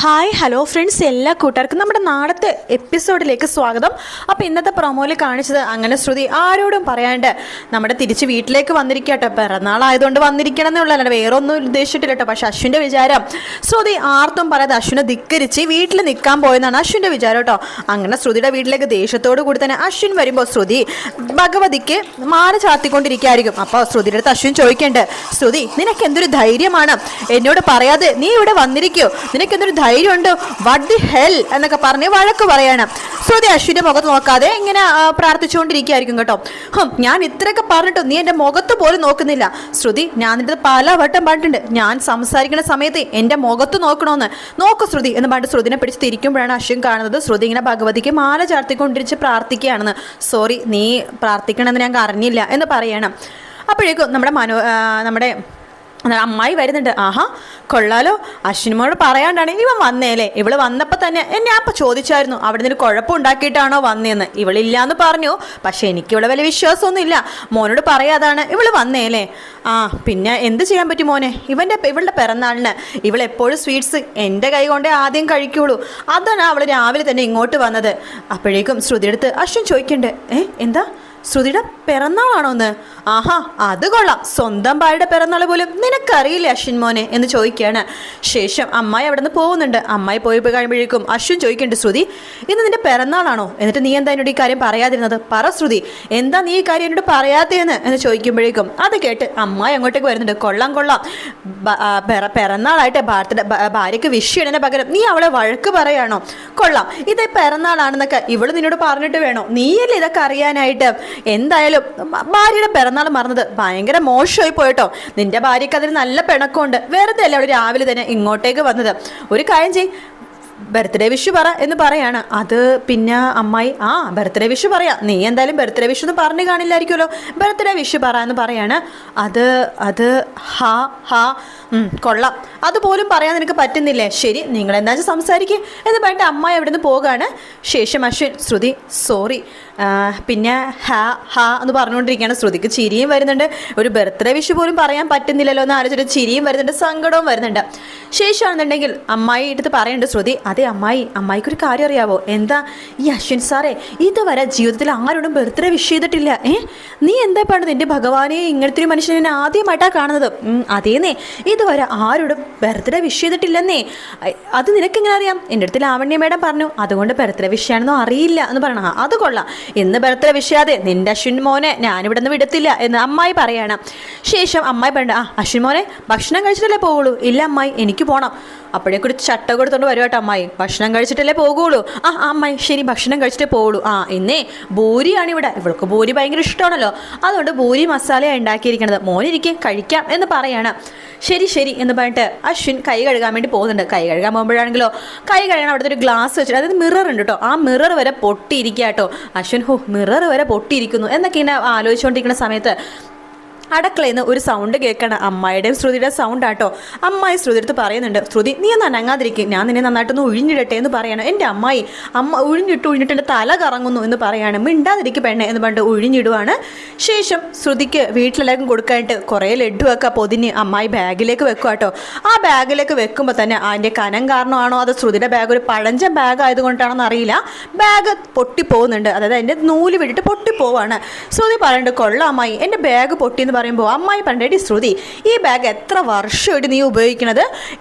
Hi hello friends, എല്ലാ കൂട്ടുകാർക്കും നമ്മുടെ നാളത്തെ എപ്പിസോഡിലേക്ക് സ്വാഗതം. അപ്പോൾ ഇന്നത്തെ പ്രൊമോയിൽ കാണിച്ചത് അങ്ങനെ ശ്രുതി ആരോടും പറയാണ്ട് നമ്മുടെ തിരിച്ച് വീട്ടിലേക്ക് വന്നിരിക്കട്ടോ. പിറന്നാളായതുകൊണ്ട് വന്നിരിക്കണം എന്നുള്ളതല്ല, വേറെ ഒന്നും ഉദ്ദേശിച്ചിട്ടില്ല കേട്ടോ. പക്ഷെ അശ്വിൻ്റെ വിചാരം ശ്രുതി ആർത്തും പറയാതെ അശ്വിനെ ധിക്കരിച്ച് വീട്ടിൽ നിൽക്കാൻ പോയെന്നാണ് അശ്വിൻ്റെ വിചാരം കേട്ടോ. അങ്ങനെ ശ്രുതിയുടെ വീട്ടിലേക്ക് ദേഷ്യത്തോടു കൂടി തന്നെ അശ്വിൻ വരുമ്പോൾ ശ്രുതി ഭഗവതിക്ക് മാല ചാത്തിക്കൊണ്ടിരിക്കുകയായിരിക്കും. അപ്പോൾ ശ്രുതിയുടെ അടുത്ത് അശ്വിൻ ചോദിക്കേണ്ടത്, ശ്രുതി നിനക്ക് എന്തൊരു ധൈര്യമാണ് എന്നോട് പറയാതെ നീ ഇവിടെ വന്നിരിക്കോ, നിനക്കെന്തൊരു ധൈര്യമുണ്ട്, വാട്ട് ദി ഹെൽ എന്നൊക്കെ പറഞ്ഞ് വഴക്ക് പറയണം. ശ്രുതി അശ്വിന്റെ മുഖത്ത് നോക്കാതെ ഇങ്ങനെ പ്രാർത്ഥിച്ചുകൊണ്ടിരിക്കുകയായിരിക്കും കേട്ടോ. ഞാൻ ഇത്രയൊക്കെ പറഞ്ഞിട്ടും നീ എൻ്റെ മുഖത്ത് പോലും നോക്കുന്നില്ല. ശ്രുതി, ഞാൻ നിന്റെ പല വട്ടം പറഞ്ഞിട്ടുണ്ട്, ഞാൻ സംസാരിക്കുന്ന സമയത്ത് എൻ്റെ മുഖത്ത് നോക്കണമെന്ന്. നോക്കൂ ശ്രുതി എന്ന് പറഞ്ഞിട്ട് ശ്രുതിനെ പിടിച്ച് തിരിക്കുമ്പോഴാണ് അശ്വിൻ കാണുന്നത് ശ്രുതി ഇങ്ങനെ ഭഗവതിക്ക് മാല ചാർത്തിക്കൊണ്ടിരിച്ച് പ്രാർത്ഥിക്കുകയാണെന്ന്. സോറി, നീ പ്രാർത്ഥിക്കണമെന്ന് ഞാൻ അറിഞ്ഞില്ല എന്ന് പറയണം. അപ്പോഴേക്കും നമ്മുടെ അമ്മായി വരുന്നുണ്ട്. ആഹാ കൊള്ളാലോ, അശ്വിനോട് പറയാണ്ടാണ് ഇവൻ വന്നേലേ. ഇവള് വന്നപ്പോൾ തന്നെ ഞാൻ അപ്പം ചോദിച്ചായിരുന്നു അവിടെ നിന്ന് കുഴപ്പം ഉണ്ടാക്കിയിട്ടാണോ വന്നേന്ന്. ഇവളില്ലാന്ന് പറഞ്ഞു, പക്ഷെ എനിക്ക് ഇവിടെ വലിയ വിശ്വാസമൊന്നും ഇല്ല. മോനോട് പറയാതാണ് ഇവള് വന്നേലേ. പിന്നെ എന്ത് ചെയ്യാൻ പറ്റും മോനെ, ഇവളുടെ പിറന്നാളിന് ഇവളെപ്പോഴും സ്വീറ്റ്സ് എൻ്റെ കൈ കൊണ്ടേ ആദ്യം കഴിക്കുള്ളൂ. അതാണ് അവൾ രാവിലെ തന്നെ ഇങ്ങോട്ട് വന്നത്. അപ്പോഴേക്കും ശ്രുതിയെടുത്ത് അശ്വിൻ ചോദിക്കണ്ടേ, എന്താ ശ്രുതിയുടെ പിറന്നാളാണോ എന്ന്? ആഹാ അത് കൊള്ളാം, സ്വന്തം ഭാര്യയുടെ പിറന്നാൾ പോലും നിനക്കറിയില്ലേ അശ്വിൻ മോനെ എന്ന് ചോദിക്കുകയാണ്. ശേഷം അമ്മായി അവിടെ നിന്ന് പോകുന്നുണ്ട്. അമ്മായി പോയി കഴിയുമ്പോഴേക്കും അശ്വിൻ ചോദിക്കുന്നുണ്ട്, ശ്രുതി ഇന്ന് നിന്റെ പിറന്നാളാണോ, എന്നിട്ട് നീ എന്താ എന്നോട് ഈ കാര്യം പറയാതിരുന്നത്? പറ ശ്രുതി, എന്താ നീ ഈ കാര്യം എന്നോട് പറയാത്തതെന്ന് എന്ന് ചോദിക്കുമ്പോഴേക്കും അത് കേട്ട് അമ്മായി അങ്ങോട്ടേക്ക് വരുന്നുണ്ട്. കൊള്ളാം പിറന്നാളായിട്ട് ഭാര്യയ്ക്ക് വിഷ് ചെയ്യണതിന് പകരം നീ അവളെ വഴക്ക് പറയാണോ? കൊള്ളാം, ഇത് പിറന്നാളാണെന്നൊക്കെ ഇവള് നിന്നോട് പറഞ്ഞിട്ട് വേണോ? നീയല്ലേ ഇതൊക്കെ അറിയാനായിട്ട്? എന്തായാലും ഭാര്യയുടെ പിറന്നാൾ മറന്നത് ഭയങ്കര മോശമായി പോയിട്ടോ. നിന്റെ ഭാര്യയ്ക്ക് അതിന് നല്ല പിണക്കമുണ്ട്, വെറുതെ അല്ലേ അവൾ രാവിലെ തന്നെ ഇങ്ങോട്ടേക്ക് വന്നത്. ഒരു കാര്യം ചെയ്, ബർത്ത്ഡേ വിഷ് പറ എന്ന് പറയാണ്. അത് പിന്നെ അമ്മായി ബർത്ത്ഡേ വിഷ് പറയാം, നീ എന്തായാലും ബർത്ത്ഡേ വിഷ് എന്ന് പറഞ്ഞു കാണില്ലായിരിക്കുമല്ലോ, ബർത്ത്ഡേ വിഷ് പറ എന്ന് പറയാണ്. അത് കൊള്ളാം, അതുപോലും പറയാൻ നിനക്ക് പറ്റുന്നില്ലേ? ശരി, നിങ്ങൾ എന്താ വെച്ചാൽ സംസാരിക്കുക എന്ന് പറഞ്ഞിട്ട് അമ്മായി അവിടെ നിന്ന് പോവുകയാണ്. ശേഷം അശ്വിൻ, ശ്രുതി സോറി, പിന്നെ എന്ന് പറഞ്ഞുകൊണ്ടിരിക്കുകയാണ്. ശ്രുതിക്ക് ചിരിയും വരുന്നുണ്ട്. ഒരു ബർത്ത്ഡേ വിഷ് പോലും പറയാൻ പറ്റുന്നില്ലല്ലോ എന്ന് ആലോചിച്ചിട്ട് ചിരിയും വരുന്നുണ്ട്, സങ്കടവും വരുന്നുണ്ട്. ശേഷമാണെന്നുണ്ടെങ്കിൽ അമ്മായി എടുത്ത് പറയുന്നുണ്ട്, ശ്രുതി അതെ അമ്മായിക്കൊരു കാര്യം അറിയാവോ? എന്താ? ഈ അശ്വിൻ സാറേ ഇതുവരെ ജീവിതത്തിൽ ആരോടും ബർത്ത്ഡേ വിഷ് ചെയ്തിട്ടില്ല. നീ എന്താ പറഞ്ഞത്? എൻ്റെ ഭഗവാനെ, ഇങ്ങനത്തെ ഒരു മനുഷ്യനെ ആദ്യമായിട്ടാണ് കാണുന്നത്. അതേന്നേ, ഇതുവരെ ആരോടും ബർത്ത്ഡേ വിഷ് ചെയ്തിട്ടില്ലെന്നേ. അത് നിനക്കെങ്ങനെ അറിയാം? എൻ്റെ അടുത്ത് ലാവണ്യ മേഡം പറഞ്ഞു, അതുകൊണ്ട് ബർത്ത്ഡേ വിഷയാണെന്നോ അറിയില്ല എന്ന് പറയണം. അത് കൊള്ളാം, ഇന്ന് ബർത്ത്ഡേ വിഷയാതെ നിന്റെ അശ്വിൻ മോനെ ഞാനിവിടെ നിന്ന് വിടത്തില്ല എന്ന് അമ്മായി പറയണം. ശേഷം അമ്മായി പറഞ്ഞു, അശ്വിൻ മോനെ ഭക്ഷണം കഴിച്ചിട്ടല്ലേ പോവുള്ളൂ? ഇല്ല അമ്മായി, എനിക്ക് പോകണം. അപ്പോഴേക്കൊരു ചട്ട കൊടുത്തോണ്ട് വരുവാട്ടോ അമ്മായി. ഭക്ഷണം കഴിച്ചിട്ടല്ലേ പോകുള്ളൂ? അമ്മായി ശരി, ഭക്ഷണം കഴിച്ചിട്ടേ പോകുള്ളൂ. ഇന്നേ ഭൂരിയാണ് ഇവിടെ, ഇവൾക്ക് ഭൂരി ഭയങ്കര ഇഷ്ടമാണല്ലോ, അതുകൊണ്ട് ഭൂരി മസാലയാണ് ഉണ്ടാക്കിയിരിക്കണത്, മോനിരിക്കെ കഴിക്കാം എന്ന് പറയാണ്. ശരി എന്ന് പറഞ്ഞിട്ട് അശ്വിൻ കൈ കഴുകാൻ വേണ്ടി പോകുന്നുണ്ട്. കൈ കഴുകാൻ പോകുമ്പോഴാണെങ്കിലോ കൈ കഴുകാൻ അവിടുത്തെ ഒരു ഗ്ലാസ് വെച്ചിട്ട്, അതായത് മിറർ ഉണ്ട് കേട്ടോ, ആ മിറർ വരെ പൊട്ടിയിരിക്കുക കേട്ടോ. അശ്വിൻ മിറർ വരെ പൊട്ടിയിരിക്കുന്നു എന്നൊക്കെ ഇങ്ങനെ ആലോചിച്ചുകൊണ്ടിരിക്കുന്ന സമയത്ത് അടുക്കളയിൽ നിന്ന് ഒരു സൗണ്ട് കേൾക്കണം. അമ്മായിയുടെയും ശ്രുതിയുടെ സൗണ്ട് ആട്ടോ. അമ്മായി ശ്രുതി അടുത്ത് പറയുന്നുണ്ട്, ശ്രുതി നീ ഒന്ന് അനങ്ങാതിരിക്കും, ഞാൻ നിന്നെ നന്നായിട്ടൊന്ന് ഒഴിഞ്ഞിടട്ടെ എന്ന് പറയണം. എൻ്റെ അമ്മ ഒഴിഞ്ഞിട്ട് എൻ്റെ തല കറങ്ങുന്നു എന്ന് പറയാണ്. മിണ്ടാതിരിക്കും പെണ്ണെ എന്ന് പറഞ്ഞിട്ട് ഒഴിഞ്ഞിടുവാണ്. ശേഷം ശ്രുതിക്ക് വീട്ടിലെല്ലാവർക്കും കൊടുക്കാനായിട്ട് കുറേ ലഡുവൊക്കെ പൊതിഞ്ഞ് അമ്മായി ബാഗിലേക്ക് വെക്കുക കേട്ടോ. ആ ബാഗിലേക്ക് വെക്കുമ്പോൾ തന്നെ അതിൻ്റെ കനം കാരണമാണോ അതോ ശ്രുതിയുടെ ബാഗ് ഒരു പഴഞ്ചൻ ബാഗ് ആയതുകൊണ്ടാണോന്ന് അറിയില്ല, ബാഗ് പൊട്ടിപ്പോകുന്നുണ്ട്. അതായത് അതിൻ്റെ നൂല് വിട്ടിട്ട് പൊട്ടിപ്പോവാണ്. ശ്രുതി പറയുന്നുണ്ട്, കൊള്ളാം അമ്മായി, എൻ്റെ ബാഗ് പൊട്ടിയെന്ന് പറയുമ്പോൾ അമ്മായി പറഞ്ഞിട്ട്, ശ്രുതി ഈ ബാഗ് എത്ര വർഷമായിട്ട് നീ ഉപയോഗിക്കണത്?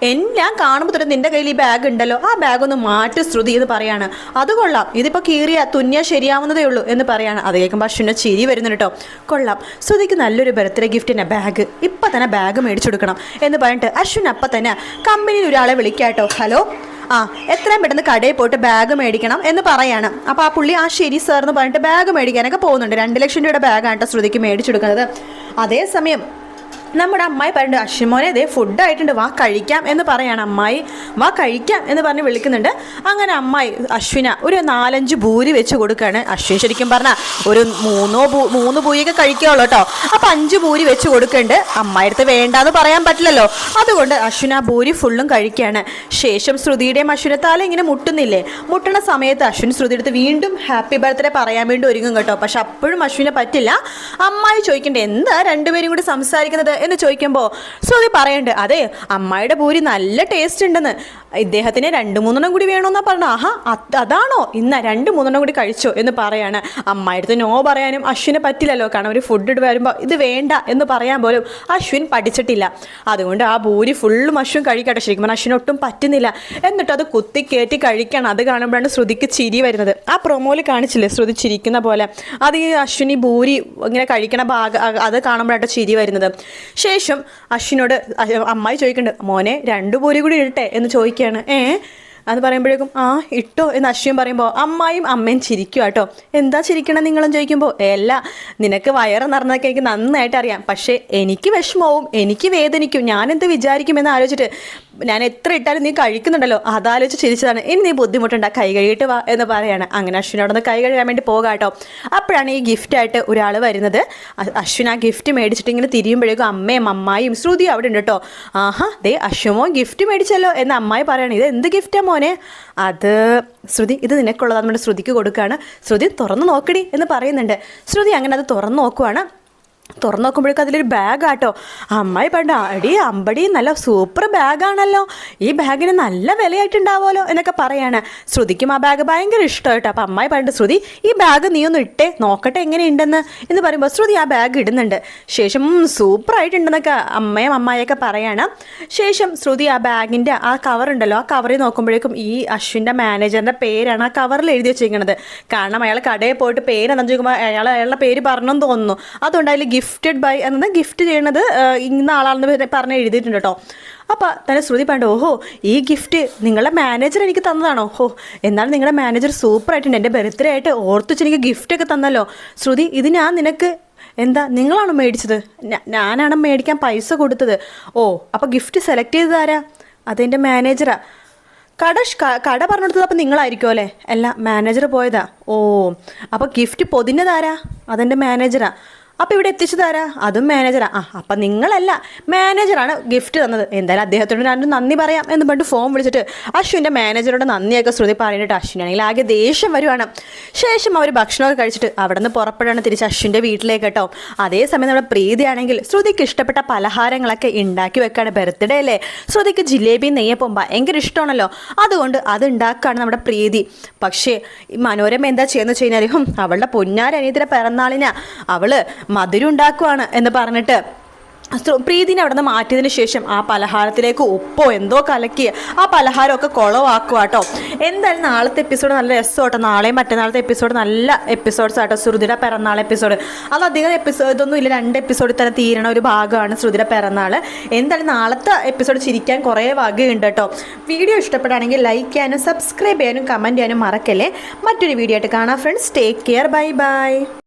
ഞാൻ കാണുമ്പോൾ തന്നെ നിന്റെ കയ്യിൽ ഈ ബാഗ് ഉണ്ടല്ലോ, ആ ബാഗ് ഒന്ന് മാറ്റി ശ്രുതി എന്ന് പറയാണ്. അത് കൊള്ളാം, ഇതിപ്പോൾ കീറിയ തുന്നിയ ശരിയാവുന്നതേ ഉള്ളൂ എന്ന് പറയാണ്. അത് കേൾക്കുമ്പോൾ അശ്വിനെ ചിരി വരുന്നുണ്ട് കേട്ടോ. കൊള്ളാം, ശ്രുതിക്ക് നല്ലൊരു ബർത്ത്ഡേ ഗിഫ്റ്റ് തന്നെ ബാഗ്, ഇപ്പം തന്നെ ബാഗ് മേടിച്ചു കൊടുക്കണം എന്ന് പറഞ്ഞിട്ട് അശ്വിൻ അപ്പം തന്നെ കമ്പനിയിൽ ഒരാളെ വിളിക്കാട്ടോ. ഹലോ, എത്രയും പെട്ടെന്ന് കടയിൽ പോയിട്ട് ബാഗ് മേടിക്കണം എന്ന് പറയാണ്. അപ്പോൾ ആ പുള്ളി ശരി സാർ എന്ന് പറഞ്ഞിട്ട് ബാഗ് മേടിക്കാനൊക്കെ പോകുന്നുണ്ട്. 2 ലക്ഷം രൂപയുടെ ബാഗാണ് ശ്രുതിക്ക് മേടിച്ചെടുക്കുന്നത്. അതേസമയം നമ്മുടെ അമ്മായി പറഞ്ഞു, അശ്വിമോനെ ഇതേ ഫുഡായിട്ടുണ്ട്, വാ കഴിക്കാം എന്ന് പറയാണ്. അമ്മായി വാ കഴിക്കാം എന്ന് പറഞ്ഞ് വിളിക്കുന്നുണ്ട്. അങ്ങനെ അമ്മായി അശ്വിന ഒരു 4-5 ഭൂരി വെച്ച് കൊടുക്കുകയാണ്. അശ്വിൻ ശരിക്കും പറഞ്ഞാൽ ഒരു 3 ഭൂരിയൊക്കെ കഴിക്കുകയുള്ളൂ കേട്ടോ. അപ്പം 5 ഭൂരി വെച്ച് കൊടുക്കുന്നുണ്ട്. അമ്മായി അടുത്ത് വേണ്ടാന്ന് പറയാൻ പറ്റില്ലല്ലോ, അതുകൊണ്ട് അശ്വിൻ ആ ഭൂരി ഫുള്ളും കഴിക്കുകയാണ്. ശേഷം ശ്രുതിയുടെയും അശ്വിനെ തല ഇങ്ങനെ മുട്ടുന്ന സമയത്ത് അശ്വിൻ ശ്രുതി എടുത്ത് വീണ്ടും ഹാപ്പി ബർത്ത്ഡേ പറയാൻ വേണ്ടി ഒരുങ്ങും കേട്ടോ. പക്ഷെ അപ്പോഴും അശ്വിനെ പറ്റില്ല. അമ്മായി ചോദിക്കണ്ടേ, എന്താ രണ്ടുപേരും കൂടി സംസാരിക്കുന്നത് എന്ന് ചോദിക്കുമ്പോൾ ശ്രുതി പറയുന്നുണ്ട്, അതെ അമ്മായിയുടെ പൂരി നല്ല ടേസ്റ്റ് ഉണ്ടെന്ന്. ഇദ്ദേഹത്തിന് 2-3 കൂടി വേണമെന്നാ പറഞ്ഞ. ആഹാ അതാണോ ഇന്ന 2-3 കൂടി കഴിച്ചോ എന്ന് പറയാണ്. അമ്മായിടത്ത് നോ പറയാനും അശ്വിന് പറ്റില്ലല്ലോ. കാരണം ഒരു ഫുഡ് വരുമ്പോൾ ഇത് വേണ്ട എന്ന് പറയാൻ പോലും അശ്വിൻ പഠിച്ചിട്ടില്ല. അതുകൊണ്ട് ആ ഭൂരി ഫുള്ളും അശ്വിൻ കഴിക്കട്ടെ. ശരിക്കും പറഞ്ഞാൽ അശ്വിന് ഒട്ടും പറ്റുന്നില്ല. എന്നിട്ട് അത് കുത്തിക്കയറ്റി കഴിക്കണം. അത് കാണുമ്പോഴാണ് ശ്രുതിക്ക് ചിരി വരുന്നത്. ആ പ്രൊമോയിൽ കാണിച്ചില്ലേ ശ്രുതി ചിരിക്കുന്ന പോലെ. അത് ഈ അശ്വിനി ഭൂരി ഇങ്ങനെ കഴിക്കണ അത് കാണുമ്പോഴാണ് ചിരി വരുന്നത്. ശേഷം അശ്വിനോട് അമ്മായി ചോദിക്കുന്നുണ്ട്, മോനെ 2 ഭൂരി കൂടി ഇടട്ടെ എന്ന് ചോദിക്കുകയാണ്. അത് പറയുമ്പോഴേക്കും ഇട്ടോ എന്ന് അശ്വിൻ പറയുമ്പോൾ അമ്മയും ചിരിക്കുക കേട്ടോ. എന്താ ചിരിക്കണം നിങ്ങളും ചോദിക്കുമ്പോൾ, നിനക്ക് വയറ് നിറഞ്ഞൊക്കെ എനിക്ക് നന്നായിട്ട് അറിയാം. പക്ഷേ എനിക്ക് വിഷമവും എനിക്ക് വേദനിക്കും. ഞാനെന്ത് വിചാരിക്കുമെന്ന് ആലോചിച്ചിട്ട് ഞാൻ എത്ര ഇട്ടാലും നീ കഴിക്കുന്നുണ്ടല്ലോ അതാലോചിച്ച് ചിരിച്ചതാണ്. ഇനി നീ ബുദ്ധിമുട്ടുണ്ട, കൈ കഴുകിയിട്ട് വാ എന്ന് പറയാണ്. അങ്ങനെ അശ്വിനോട് ഒന്ന് കൈ കഴുകാൻ വേണ്ടി പോകാം കേട്ടോ. അപ്പോഴാണ് ഈ ഗിഫ്റ്റായിട്ട് ഒരാൾ വരുന്നത്. അശ്വിൻ ആ ഗിഫ്റ്റ് മേടിച്ചിട്ട് ഇങ്ങനെ തിരിയുമ്പോഴേക്കും അമ്മായും ശ്രുതിയും അവിടെ ഉണ്ട് കേട്ടോ. ദേ അശ്വമോ ഗിഫ്റ്റ് മേടിച്ചല്ലോ എന്ന് അമ്മായി പറയാണ്. ഇത് എന്ത് ഗിഫ്റ്റാ മോനെ? അത് ശ്രുതി, ഇത് നിനക്കുള്ളതാണ്. നമ്മുടെ ശ്രുതിക്ക് കൊടുക്കുകയാണ്. ശ്രുതി തുറന്ന് നോക്കടി എന്ന് പറയുന്നുണ്ട്. ശ്രുതി അങ്ങനെ അത് തുറന്ന് നോക്കുവാണ്. തുറന്നു നോക്കുമ്പോഴേക്കും അതിലൊരു ബാഗാട്ടോ. അമ്മായി പണ്ട് അടി അമ്പടി നല്ല സൂപ്പർ ബാഗാണല്ലോ, ഈ ബാഗിന് നല്ല വിലയായിട്ടുണ്ടാവുമല്ലോ എന്നൊക്കെ പറയാണ്. ശ്രുതിക്കും ആ ബാഗ് ഭയങ്കര ഇഷ്ടമായിട്ടോ. അപ്പം അമ്മായി പണ്ട് ശ്രുതി ഈ ബാഗ് നീ ഒന്ന് ഇട്ടേ നോക്കട്ടെ എങ്ങനെയുണ്ടെന്ന് എന്ന് പറയുമ്പോൾ ശ്രുതി ആ ബാഗ് ഇടുന്നുണ്ട്. ശേഷം സൂപ്പറായിട്ടുണ്ടെന്നൊക്കെ അമ്മായിയൊക്കെ പറയാണ്. ശേഷം ശ്രുതി ആ ബാഗിൻ്റെ ആ കവറുണ്ടല്ലോ, ആ കവറിൽ നോക്കുമ്പോഴേക്കും ഈ അശ്വിൻ്റെ മാനേജറിൻ്റെ പേരാണ് ആ കവറിൽ എഴുതി വെച്ചിരിക്കുന്നത്. കാരണം അയാൾ കടയിൽ പോയിട്ട് പേരെന്താ ചോദിക്കുമ്പോൾ അയാളുടെ പേര് പറഞ്ഞെന്ന് തോന്നുന്നു. അതുകൊണ്ട് അതിൽ ഗിഫ്റ്റഡ് ബൈ എന്നത് ഗിഫ്റ്റ് ചെയ്യണത് ഇന്ന ആളാണെന്ന് പറഞ്ഞ് എഴുതിയിട്ടുണ്ട് കേട്ടോ. അപ്പോൾ തന്നെ ശ്രുതി പണ്ട് ഈ ഗിഫ്റ്റ് നിങ്ങളുടെ മാനേജർ എനിക്ക് തന്നതാണോ? എന്നാലും നിങ്ങളുടെ മാനേജർ സൂപ്പറായിട്ടുണ്ട്, എൻ്റെ ബർത്ത്ഡേ ആയിട്ട് ഓർത്ത് വെച്ച് എനിക്ക് ഗിഫ്റ്റൊക്കെ തന്നല്ലോ. ശ്രുതി ഇത് ഞാൻ നിനക്ക് എന്താ നിങ്ങളാണോ മേടിച്ചത്? ഞാനാണ് മേടിക്കാൻ പൈസ കൊടുത്തത്. അപ്പോൾ ഗിഫ്റ്റ് സെലക്ട് ചെയ്തതാരാ? അതെൻ്റെ മാനേജറാ. കട പറഞ്ഞു കൊടുത്തത് അപ്പം നിങ്ങളായിരിക്കും അല്ലേ? അല്ല, മാനേജർ പോയതാ. അപ്പോൾ ഗിഫ്റ്റ് പൊതിഞ്ഞതാരാ? അതെൻ്റെ മാനേജറാ. അപ്പോൾ ഇവിടെ എത്തിച്ചതാരാ? അതും മാനേജറാ. അപ്പം നിങ്ങളല്ല, മാനേജറാണ് ഗിഫ്റ്റ് തന്നത്. എന്തായാലും അദ്ദേഹത്തോട് ഞാൻ നന്ദി പറയാം എന്ന് പറഞ്ഞിട്ട് ഫോൺ വിളിച്ചിട്ട് അശ്വിൻ്റെ മാനേജറോട് നന്ദിയൊക്കെ ശ്രുതി പറഞ്ഞിട്ട് അശ്വിനാണെങ്കിൽ ആകെ ദേഷ്യം വരുവാണ്. ശേഷം അവർ ഭക്ഷണമൊക്കെ കഴിച്ചിട്ട് അവിടെ നിന്ന് പുറപ്പെടാണ് തിരിച്ച് അശ്വിൻ്റെ വീട്ടിലേക്ക് കേട്ടോ. അതേസമയം നമ്മുടെ പ്രീതിയാണെങ്കിൽ ശ്രുതിക്ക് ഇഷ്ടപ്പെട്ട പലഹാരങ്ങളൊക്കെ ഉണ്ടാക്കി വെക്കാണ്. ബർത്ത്ഡേ അല്ലേ, ശ്രുതിക്ക് ജിലേബിയും നെയ്യപ്പം ഭയങ്കര ഇഷ്ടമാണല്ലോ. അതുകൊണ്ട് അത് ഉണ്ടാക്കുകയാണ് നമ്മുടെ പ്രീതി. പക്ഷേ മനോരമ എന്താ ചെയ്യുന്നത് വെച്ച് കഴിഞ്ഞാൽ അവളുടെ പൊന്നാരനിയത്തിൻ്റെ പിറന്നാളിന് അവള് മധുരം ഉണ്ടാക്കുവാണ് എന്ന് പറഞ്ഞിട്ട് പ്രീതിനെ അവിടെ നിന്ന് മാറ്റിയതിന് ശേഷം ആ പലഹാരത്തിലേക്ക് ഉപ്പോ എന്തോ കലക്കി ആ പലഹാരമൊക്കെ കുളവാക്കുക കേട്ടോ. എന്തായാലും നാളത്തെ എപ്പിസോഡ് നല്ല രസമാട്ടോ. നാളെയും മറ്റന്നാളത്തെ എപ്പിസോഡ് നല്ല എപ്പിസോഡ്സ് ആട്ടോ. ശ്രുതിയുടെ പിറന്നാൾ എപ്പിസോഡ് അത് അധികം എപ്പിസോഡൊന്നും ഇല്ല, 2 എപ്പിസോഡിൽ തന്നെ തീരണ ഒരു ഭാഗമാണ് ശ്രുതിയുടെ പിറന്നാൾ. എന്തായാലും നാളത്തെ എപ്പിസോഡ് ചിരിക്കാൻ കുറേ വകയുണ്ട് കേട്ടോ. വീഡിയോ ഇഷ്ടപ്പെടുകയാണെങ്കിൽ ലൈക്ക് ചെയ്യാനും സബ്സ്ക്രൈബ് ചെയ്യാനും കമൻറ്റ് ചെയ്യാനും മറക്കല്ലേ. മറ്റൊരു വീഡിയോ ആയിട്ട് കാണാം friends. Take care, bye bye.